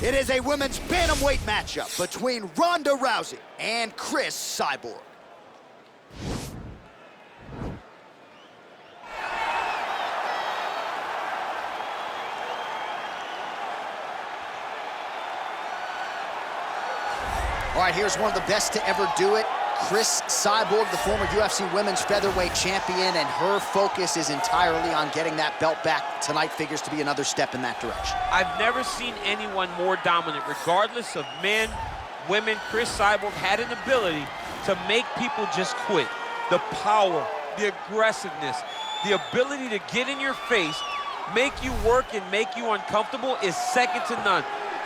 It is a women's bantamweight matchup between Ronda Rousey and Cris Cyborg. All right, here's one of the best to ever do it. Cris Cyborg, the former UFC women's featherweight champion, and her focus is entirely on getting that belt back. Tonight figures to be another step in that direction. I've never seen anyone more dominant, regardless of men, women. Cris Cyborg had an ability to make people just quit. The power, the aggressiveness, the ability to get in your face, make you work and make you uncomfortable is second to none.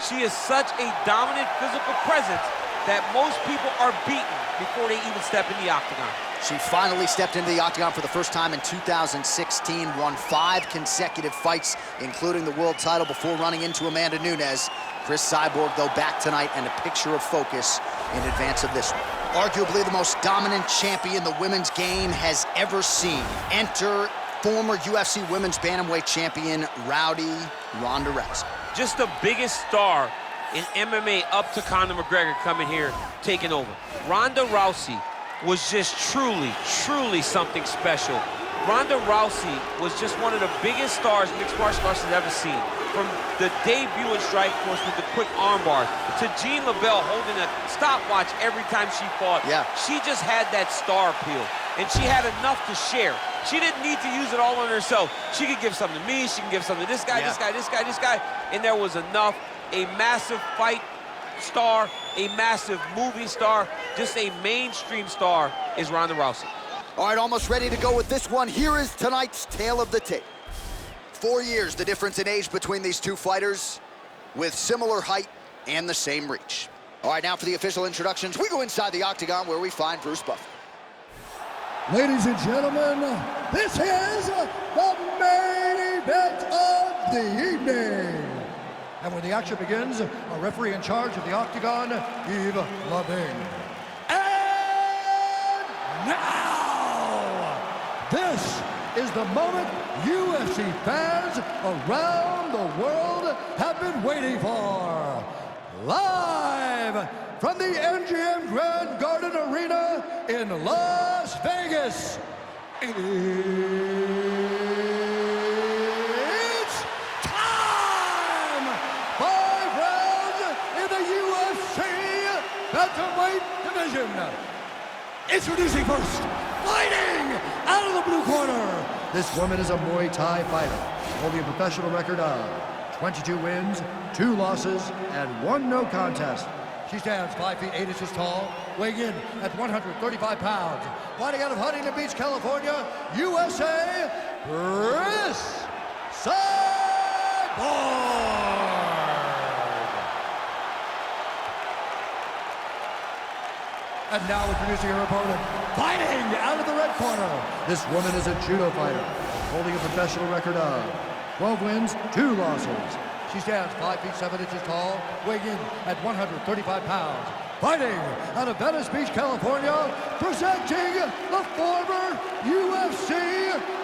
She is such a dominant physical presence that most people are beaten before they even step in the octagon. She finally stepped into the octagon for the first time in 2016, won 5 consecutive fights, including the world title before running into Amanda Nunes. Cris Cyborg, though, back tonight and a picture of focus in advance of this one. Arguably the most dominant champion the women's game has ever seen. Enter former UFC women's bantamweight champion, Ronda Rousey. Just the biggest star in MMA up to Conor McGregor coming here, taking over. Ronda Rousey was just truly something special. Ronda Rousey was just one of the biggest stars mixed martial arts has ever seen. From the debut in Strikeforce with the quick armbar, to Jean LaBelle holding a stopwatch every time she fought. Yeah. She just had that star appeal, and she had enough to share. She didn't need to use it all on herself. She could give something to me, she can give something to this guy, this guy, this guy, this guy, and there was enough. A massive fight star, a massive movie star, just a mainstream star is Ronda Rousey. All right, almost ready to go with this one. Here is tonight's tale of the tape. 4 years, the difference in age between these two fighters, with similar height and the same reach. All right, now for the official introductions, we go inside the octagon where we find Bruce Buffer. Ladies and gentlemen, this is the main event of the evening. And when the action begins, our referee in charge of the octagon, Yves Lavigne. And now, this is the moment UFC fans around the world have been waiting for. Live from the MGM Grand Garden Arena in Las Vegas. Bantamweight division. Introducing first, fighting out of the blue corner. This woman is a Muay Thai fighter, holding a professional record of 22 wins, 2 losses, and 1 no contest. She stands 5 feet 8 inches tall, weighing in at 135 pounds. Fighting out of Huntington Beach, California, USA, Cris Cyborg. And now introducing her opponent, fighting out of the red corner. This woman is a judo fighter, holding a professional record of 12 wins, 2 losses. She stands 5 feet 7 inches tall, weighing in at 135 pounds. Fighting out of Venice Beach, California, presenting the former UFC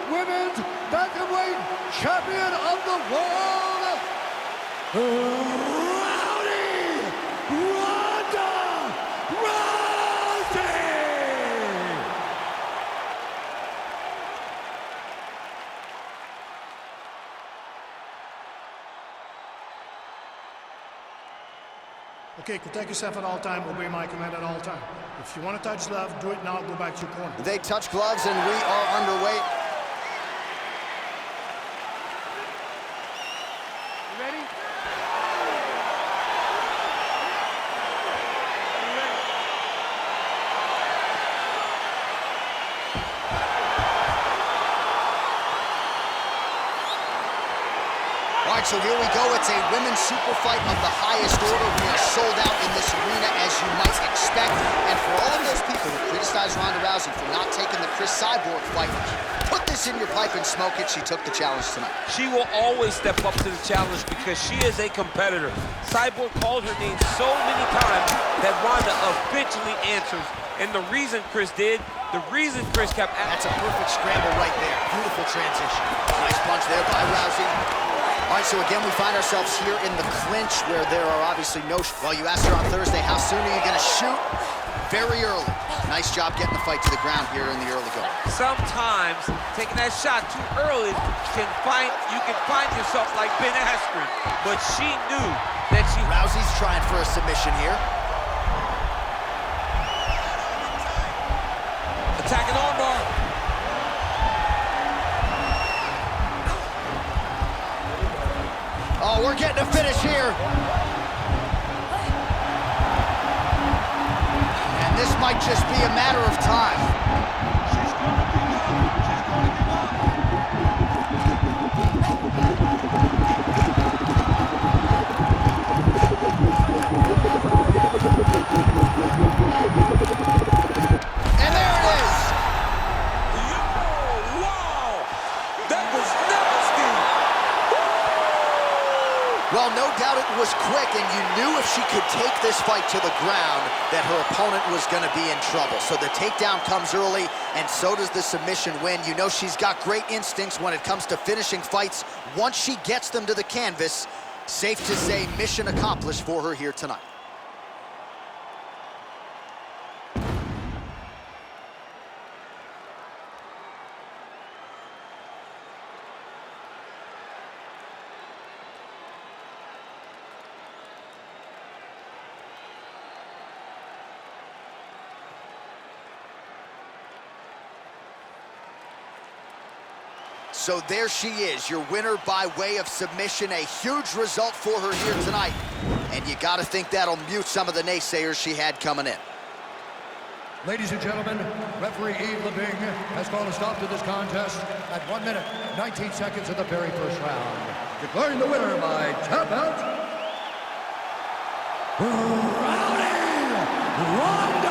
Women's Bantamweight Champion of the World, Ronda Rousey! Okay, protect yourself at all time, obey my command at all time. If you want to touch glove, do it now, go back to your corner. They touch gloves and we are underway. You ready? All right, so here we go. It's a women's super fight of the highest order. We are sold out in this arena, as you might expect. And for all of those people who criticize Ronda Rousey for not taking the Cris Cyborg fight, put this in your pipe and smoke it. She took the challenge tonight. She will always step up to the challenge because she is a competitor. Cyborg called her name so many times that Ronda eventually answers. And the reason Cris did, the reason Cris kept... That's a perfect scramble right there. Beautiful transition. Nice punch there by Rousey. All right, so again, we find ourselves here in the clinch where there are obviously no... Well, you asked her on Thursday, how soon are you going to shoot? Very early. Nice job getting the fight to the ground here in the early going. Sometimes taking that shot too early you can find yourself like Ben Askren, but she knew that she... Rousey's trying for a submission here. Attacking armbar. Oh, we're getting a finish here. And this might just be a matter of time. And there it is. Wow! That was nasty! Well, no doubt it was quick, and you knew if she could take this fight to the ground that her opponent was going to be in trouble. So the takedown comes early, and so does the submission win. You know she's got great instincts when it comes to finishing fights. Once she gets them to the canvas, safe to say mission accomplished for her here tonight. So there she is, your winner by way of submission. A huge result for her here tonight. And you got to think that'll mute some of the naysayers she had coming in. Ladies and gentlemen, referee Yves Lebing has called a stop to this contest at 1 minute, 19 seconds of the very first round. Declaring the winner by tap out, Ronda Rousey!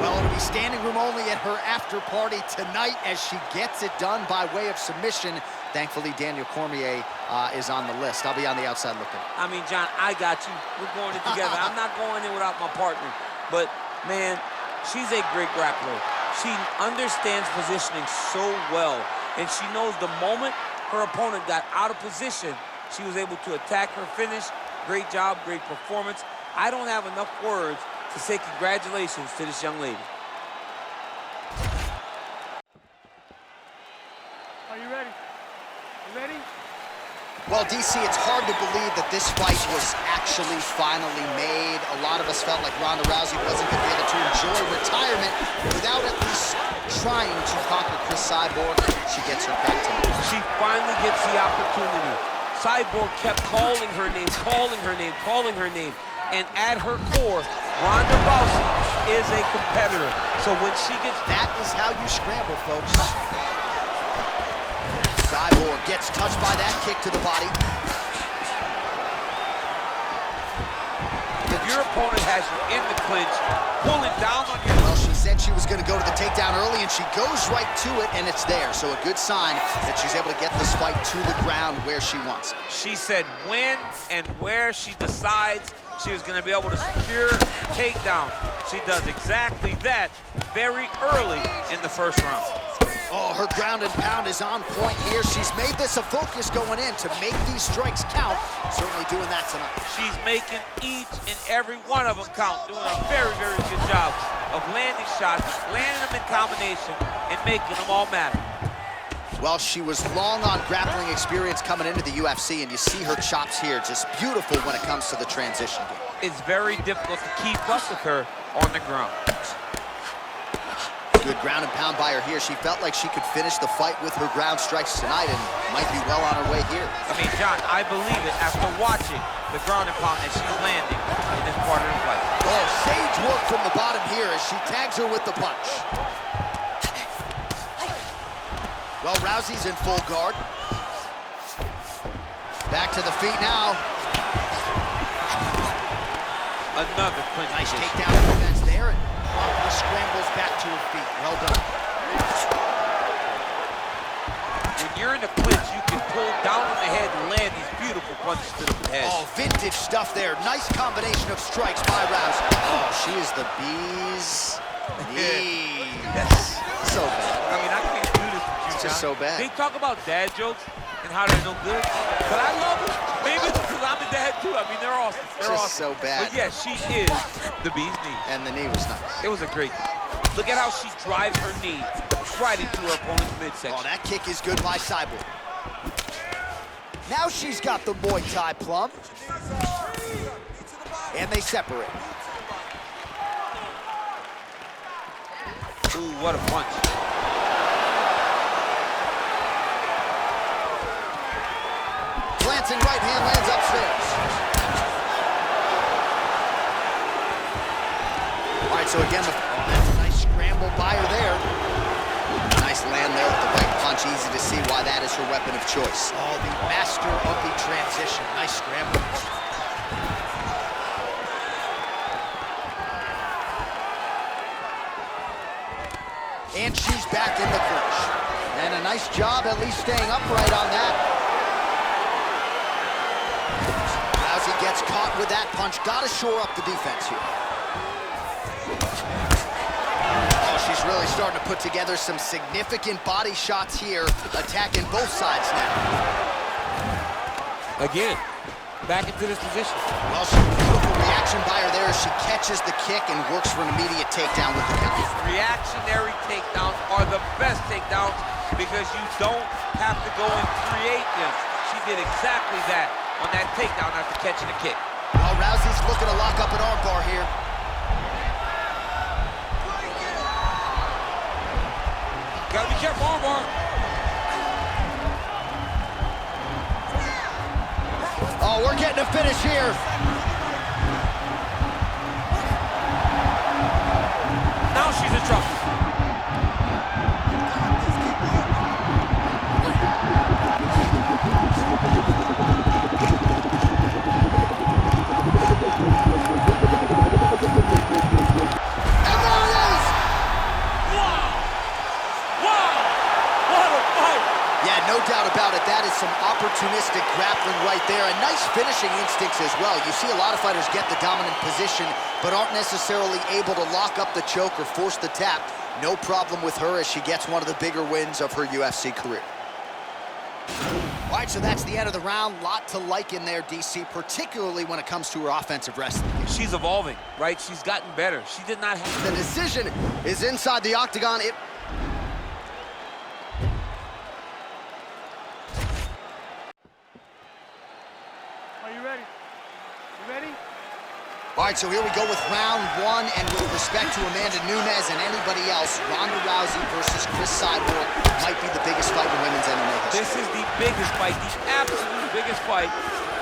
Well, it'll be standing room only at her after party tonight as she gets it done by way of submission. Thankfully, Daniel Cormier is on the list. I'll be on the outside looking. I mean, John, I got you. We're going in together. I'm not going in without my partner. But, man, she's a great grappler. She understands positioning so well. And she knows the moment her opponent got out of position, she was able to attack her finish. Great job, great performance. I don't have enough words to say congratulations to this young lady. Are you ready? You ready? Well, DC, it's hard to believe that this fight was actually finally made. A lot of us felt like Ronda Rousey wasn't going to be able to enjoy retirement without at least trying to conquer Cris Cyborg. She gets her back to me. She finally gets the opportunity. Cyborg kept calling her name, calling her name, calling her name. And at her core, Ronda Rousey is a competitor. So when she gets... That is how you scramble, folks. Cyborg gets touched by that kick to the body. If your opponent has you in the clinch, pulling down on you... Well, she said she was going to go to the takedown early, and she goes right to it, and it's there. So a good sign that she's able to get this fight to the ground where she wants it. She said when and where she decides she was going to be able to secure takedown. She does exactly that very early in the first round. Oh, her ground and pound is on point here. She's made this a focus going in to make these strikes count. Certainly doing that tonight. She's making each and every one of them count, doing a very, very good job of landing shots, landing them in combination, and making them all matter. Well, she was long on grappling experience coming into the UFC, and you see her chops here, just beautiful when it comes to the transition game. It's very difficult to keep up with her on the ground. Good ground and pound by her here. She felt like she could finish the fight with her ground strikes tonight and might be well on her way here. I mean, John, I believe it after watching the ground and pound that she's landing in this part of the fight. Oh, sage work from the bottom here as she tags her with the punch. Well, Rousey's in full guard. Back to the feet now. Another clinch. Nice takedown defense there, and promptly scrambles back to her feet. Well done. When you're in the clinch, you can pull down on the head and land these beautiful punches to the head. Oh, vintage stuff there. Nice combination of strikes by Rousey. Oh, she is the bee's knees. Yes. So bad. I mean, I can't just so bad. They talk about dad jokes and how they're no good, but I love them. Maybe it's because I'm a dad too. I mean, they're awesome. They're Just awesome. so bad. But yeah, she is the bee's knees. And the knee was nice. It was a great knee. Look at how she drives her knee right into her opponent's midsection. Oh, that kick is good by Cyborg. Now she's got the Muay Thai plum. And they separate. Ooh, what a punch. Glancing right hand lands upstairs. All right, so again, that's a nice scramble by her there. Nice land there with the right punch. Easy to see why that is her weapon of choice. Oh, the master of the transition. Nice scramble. And she's back in the clinch. And a nice job at least staying upright on that. Rousey gets caught with that punch. Gotta shore up the defense here. Oh, she's really starting to put together some significant body shots here, attacking both sides now. Again, back into this position. Well, beautiful reaction by her there as she catches the kick and works for an immediate takedown with the counter. Reactionary takedowns are the best takedowns because you don't have to go and create them. She did exactly that on that takedown after catching the kick. Well, Rousey's looking to lock up an armbar here. Gotta be careful, armbar. Oh, we're getting a finish here. Now she's in trouble. And there it is! Wow! Wow! What a fight! Yeah, no doubt about it. That is some opportunistic grappling right there, and nice finishing instincts as well. You see a lot of fighters get the dominant position, but aren't necessarily able to lock up the choke or force the tap. No problem with her as she gets one of the bigger wins of her UFC career. All right, so that's the end of the round. Lot to like in there, DC, particularly when it comes to her offensive wrestling. She's evolving, right? She's gotten better. She did not have... The decision is inside the octagon. Are you ready? You ready? All right, so here we go with round one, and with respect to Amanda Nunes and anybody else, Ronda Rousey versus Cris Cyborg might be the biggest fight in women's MMA history. This is the biggest fight, the absolute biggest fight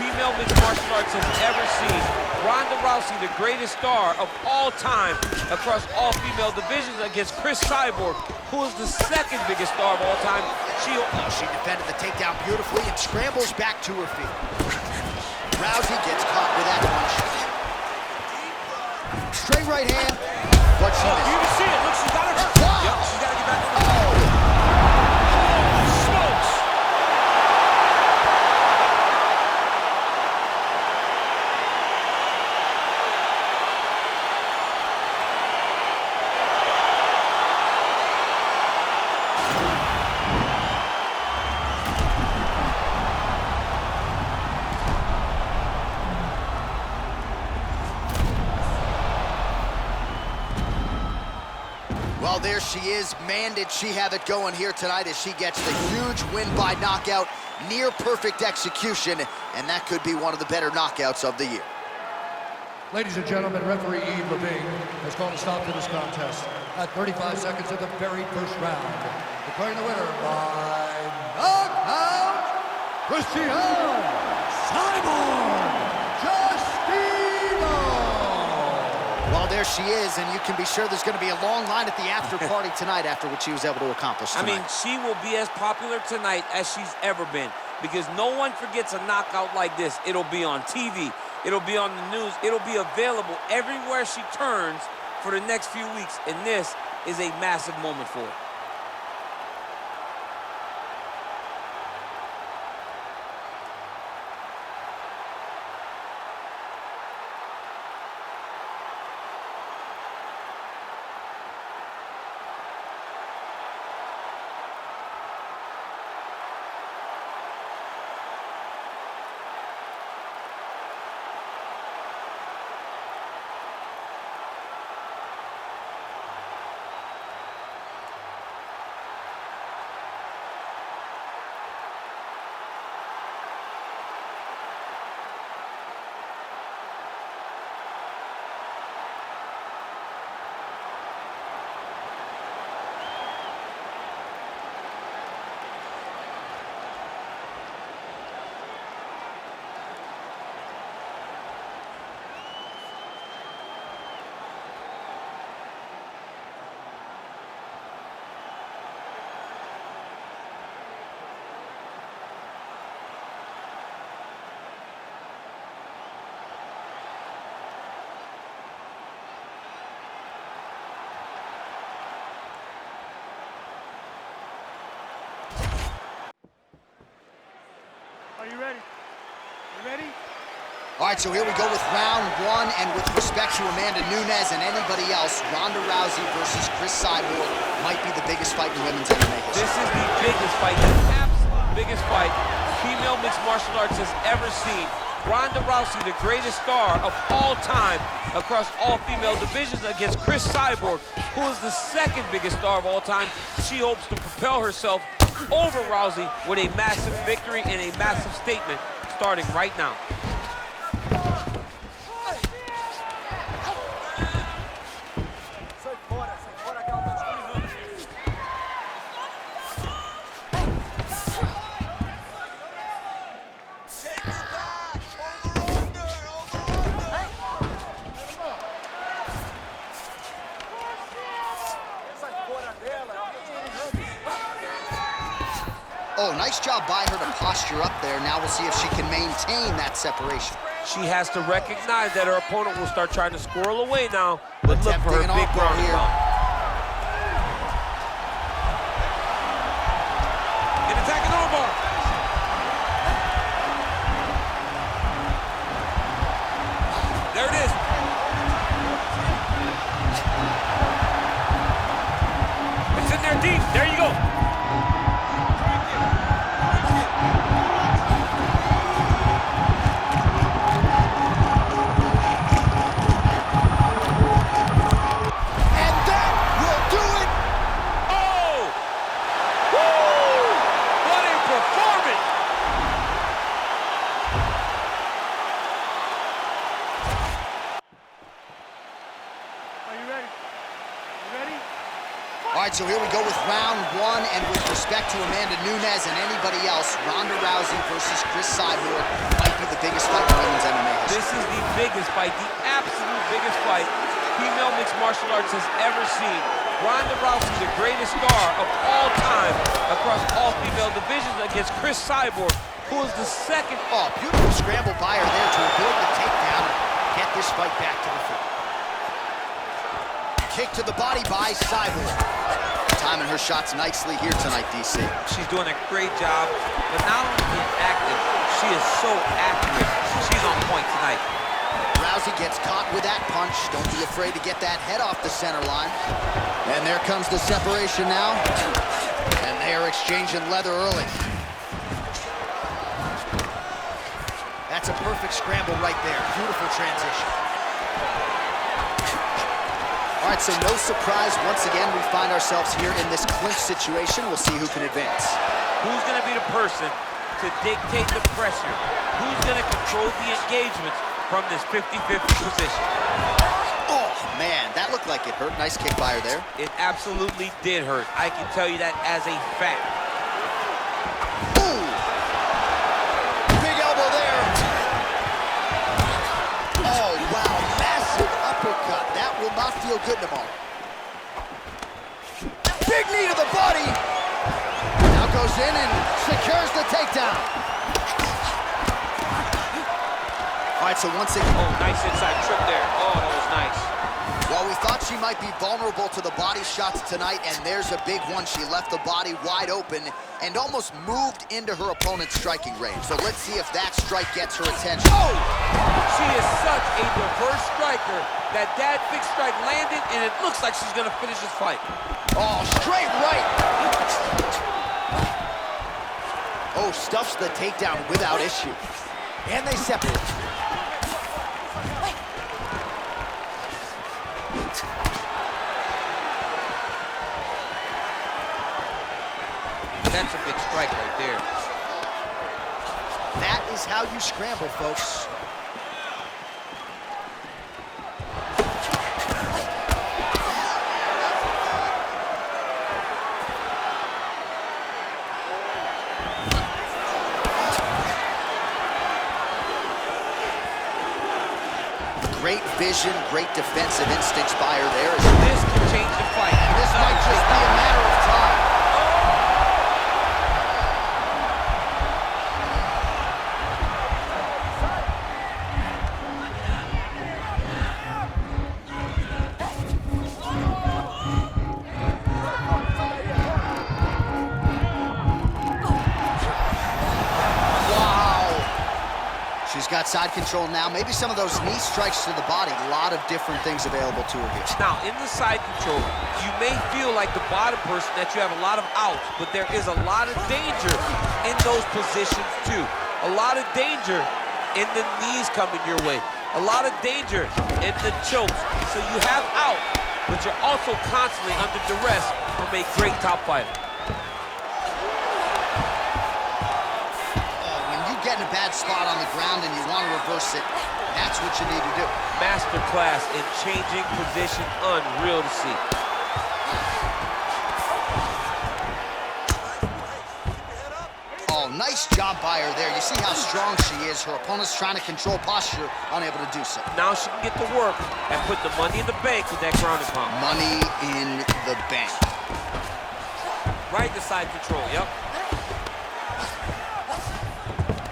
female mixed martial arts has ever seen. Ronda Rousey, the greatest star of all time across all female divisions, against Cris Cyborg, who is the second biggest star of all time. She defended the takedown beautifully and scrambles back to her feet. Rousey gets caught with that punch. Straight right hand, but she missed. You can see it. Look, she's got her hurt. Wow. Yep, she's got to get back on the smokes. Well, there she is. Man, did she have it going here tonight as she gets the huge win by knockout, near perfect execution, and that could be one of the better knockouts of the year. Ladies and gentlemen, referee Yves Levine has called a stop to this contest at 35 seconds of the very first round, declaring the winner by knockout, Christian Cyborg. Well, there she is, and you can be sure there's going to be a long line at the after party tonight after what she was able to accomplish tonight. I mean, she will be as popular tonight as she's ever been because no one forgets a knockout like this. It'll be on TV. It'll be on the news. It'll be available everywhere she turns for the next few weeks, and this is a massive moment for her. All right, so here we go with round one, and with respect to Amanda Nunes and anybody else, Ronda Rousey versus Cris Cyborg might be the biggest fight in women's MMA history. This is the biggest fight, the absolute biggest fight female mixed martial arts has ever seen. Ronda Rousey, the greatest star of all time across all female divisions, against Cris Cyborg, who is the second biggest star of all time. She hopes to propel herself over Rousey with a massive victory and a massive statement starting right now. Oh, nice job by her to posture up there. Now we'll see if she can maintain that separation. She has to recognize that her opponent will start trying to squirrel away now, but look for her big ground and pound. An attacking armbar. There it is. It's in there deep. There you go. All right, so here we go with round one, and with respect to Amanda Nunes and anybody else, Ronda Rousey versus Cris Cyborg might be the biggest fight in women's MMA history. This is the biggest fight, the absolute biggest fight female mixed martial arts has ever seen. Ronda Rousey, the greatest star of all time across all female divisions, against Cris Cyborg, who is the second. Oh, beautiful scramble by her there to avoid the takedown and get this fight back to the floor. Kick to the body by Cyborg. Timing her shots nicely here tonight, DC. She's doing a great job, but not only being active, she is so accurate. She's on point tonight. Rousey gets caught with that punch. Don't be afraid to get that head off the center line. And there comes the separation now. And they are exchanging leather early. That's a perfect scramble right there. Beautiful transition. All right, so no surprise, once again, we find ourselves here in this clinch situation. We'll see who can advance. Who's going to be the person to dictate the pressure? Who's going to control the engagements from this 50-50 position? Oh, man, that looked like it hurt. Nice kick by her there. It absolutely did hurt. I can tell you that as a fact. Ooh! Big elbow there. Oh, wow, massive uppercut. That will not feel good tomorrow. Big knee to the body. Now goes in and secures the takedown. All right, so once again. Oh, nice inside trip there. Oh, that was nice. Well, we thought she might be vulnerable to the body shots tonight, and there's a big one. She left the body wide open and almost moved into her opponent's striking range. So let's see if that strike gets her attention. Oh! She is such a diverse striker. That dad fixed strike landed, and it looks like she's going to finish this fight. Oh, straight right. Oh, stuffs the takedown without issue. And they separate. That's a big strike right there. That is how you scramble, folks. Great vision, great defensive instincts by her there. This can change the fight. This might just be a matter of time. She's She's got side control now. Maybe some of those knee strikes to the body. A lot of different things available to her here. Now, in the side control, you may feel like the bottom person that you have a lot of outs, but there is a lot of danger in those positions too. A lot of danger in the knees coming your way. A lot of danger in the chokes. So you have out, but you're also constantly under duress from a great top fighter. Get in a bad spot on the ground and you want to reverse it, that's what you need to do. Masterclass in changing position, unreal to see. Oh, nice job by her there. You see how strong she is. Her opponent's trying to control posture, unable to do so. Now she can get to work and put the money in the bank with that ground and pound. Money in the bank. Right to side control, yep.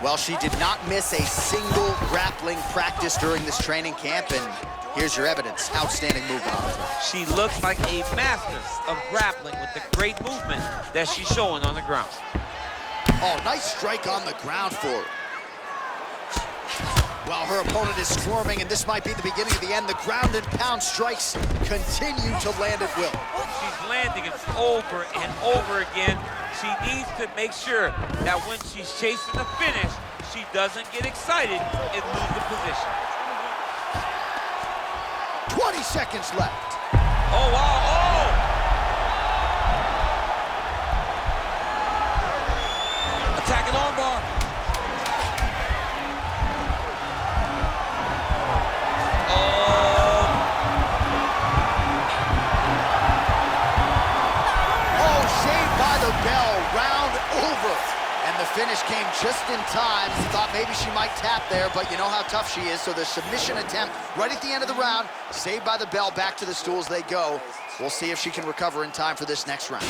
Well, she did not miss a single grappling practice during this training camp, and here's your evidence. Outstanding movement. She looks like a master of grappling with the great movement that she's showing on the ground. Oh, nice strike on the ground for her. While her opponent is squirming, and this might be the beginning of the end, the ground and pound strikes continue to land at will. She's landing it over and over again. She needs to make sure that when she's chasing the finish, she doesn't get excited and lose the position. 20 seconds left. Oh, wow, oh! Attacking armbar. Bell, round over. And the finish came just in time. Thought maybe she might tap there, but you know how tough she is. So the submission attempt right at the end of the round, saved by the bell. Back to the stools they go. We'll see if she can recover in time for this next round.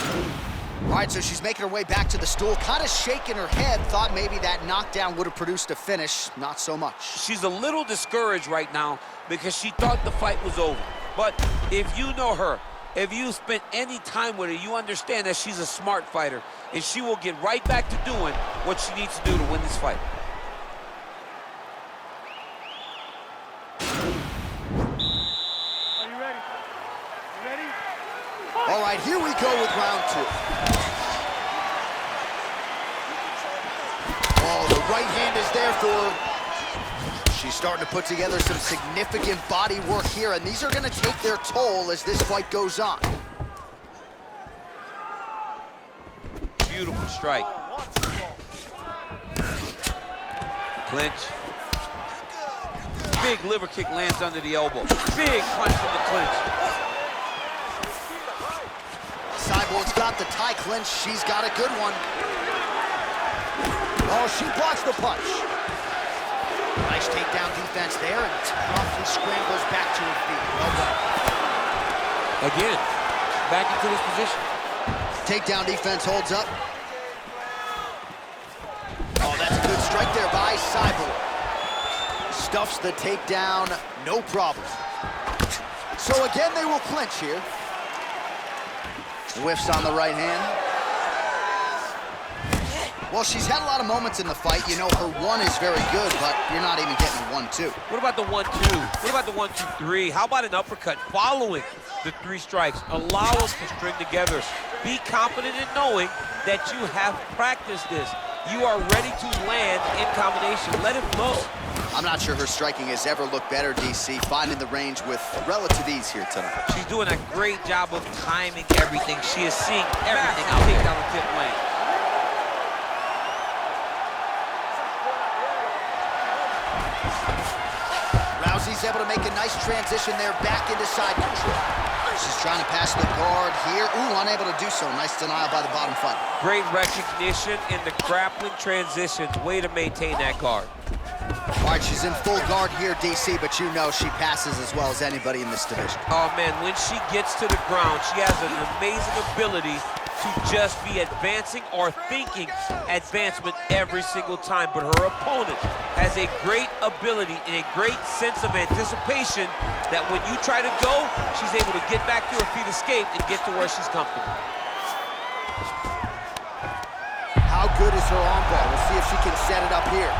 All right, so she's making her way back to the stool, kind of shaking her head. Thought maybe that knockdown would have produced a finish. Not so much. She's a little discouraged right now because she thought the fight was over. But if you know her, if you spent any time with her, you understand that she's a smart fighter, and she will get right back to doing what she needs to do to win this fight. Are you ready? You ready? All right, here we go with round two. Oh, the right hand is there for her. She's starting to put together some significant body work here, and these are going to take their toll as this fight goes on. Beautiful strike. Clinch. Big liver kick lands under the elbow. Big punch from the clinch. Cyborg's got the tie clinch. She's got a good one. Oh, she blocks the punch. Nice takedown defense there, and promptly scrambles back to her feet. Well done. Again, back into this position. Takedown defense holds up. Oh, that's a good strike there by Cyborg. Stuffs the takedown, no problem. So again, they will clinch here. Whiffs on the right hand. Well, she's had a lot of moments in the fight. You know, her one is very good, but you're not even getting a 1-2. What about the 1-2? What about the 1-2-3? How about an uppercut following the 3 strikes? Allow us to string together. Be confident in knowing that you have practiced this. You are ready to land in combination. Let it flow. I'm not sure her striking has ever looked better, DC, finding the range with relative ease here tonight. She's doing a great job of timing everything. She is seeing everything out here down the tip lane. Rousey's able to make a nice transition there back into side control. She's trying to pass the guard here. Ooh, unable to do so. Nice denial by the bottom fighter. Great recognition in the grappling transitions. Way to maintain that guard. All right, she's in full guard here, DC, but you know she passes as well as anybody in this division. Oh, man, when she gets to the ground, she has an amazing ability to just be advancing or thinking advancement every single time. But her opponent has a great ability and a great sense of anticipation that when you try to go, she's able to get back to her feet, escape, and get to where she's comfortable. How good is her armbar? We'll see if she can set it up here.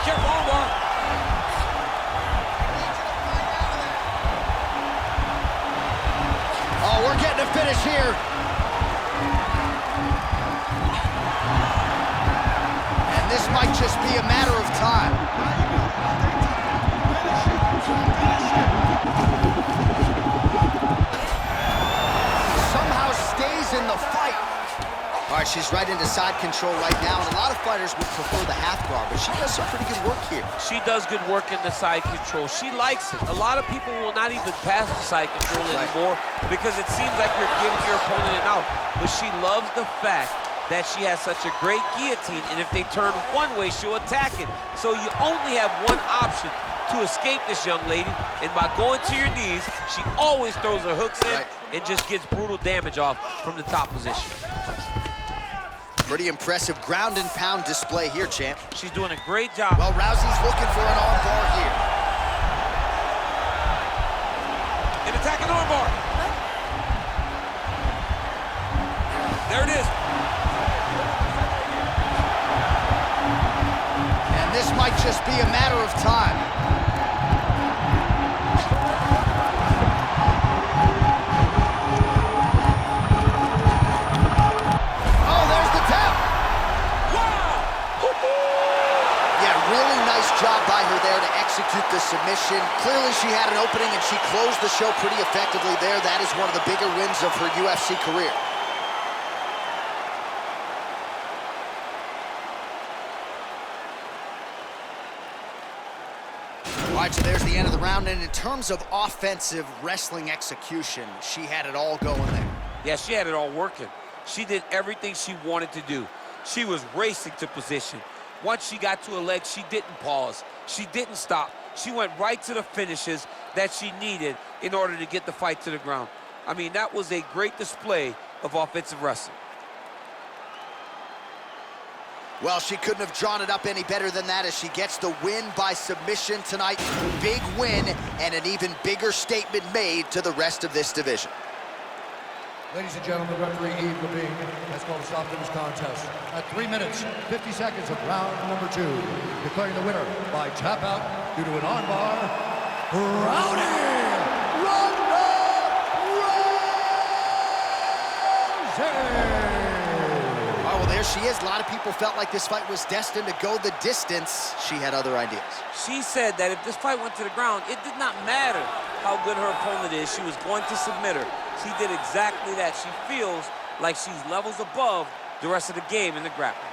careful, armbar. Oh, we're getting a finish here. And this might just be a matter of time. Somehow stays in the fight. All right, she's right into side control right now, and a lot of fighters would prefer the half guard, but she does some pretty good work here. She does good work in the side control. She likes it. A lot of people will not even pass the side control anymore because it seems like you're giving your opponent an out. But she loves the fact that she has such a great guillotine, and if they turn one way, she'll attack it. So you only have one option to escape this young lady, and by going to your knees, she always throws her hooks in and just gets brutal damage off from the top position. Pretty impressive ground and pound display here, champ. She's doing a great job. Well, Rousey's looking for an arm bar here. An attacking arm bar. There it is. And this might just be a matter of time. Job by her there to execute the submission. Clearly she had an opening and she closed the show pretty effectively there. That is one of the bigger wins of her UFC career. All right, so there's the end of the round, and in terms of offensive wrestling execution, she had it all going there. Yeah, she had it all working. She did everything she wanted to do. She was racing to position. Once she got to her leg, she didn't pause. She didn't stop. She went right to the finishes that she needed in order to get the fight to the ground. I mean, that was a great display of offensive wrestling. Well, she couldn't have drawn it up any better than that as she gets the win by submission tonight. Big win and an even bigger statement made to the rest of this division. Ladies and gentlemen, referee Yves Levine has called a stop to this contest at 3 minutes, 50 seconds of round number 2, declaring the winner by tap out due to an armbar, Ronda Rousey! Oh, well, there she is. A lot of people felt like this fight was destined to go the distance. She had other ideas. She said that if this fight went to the ground, it did not matter how good her opponent is. She was going to submit her. She did exactly that. She feels like she's levels above the rest of the game in the grappling.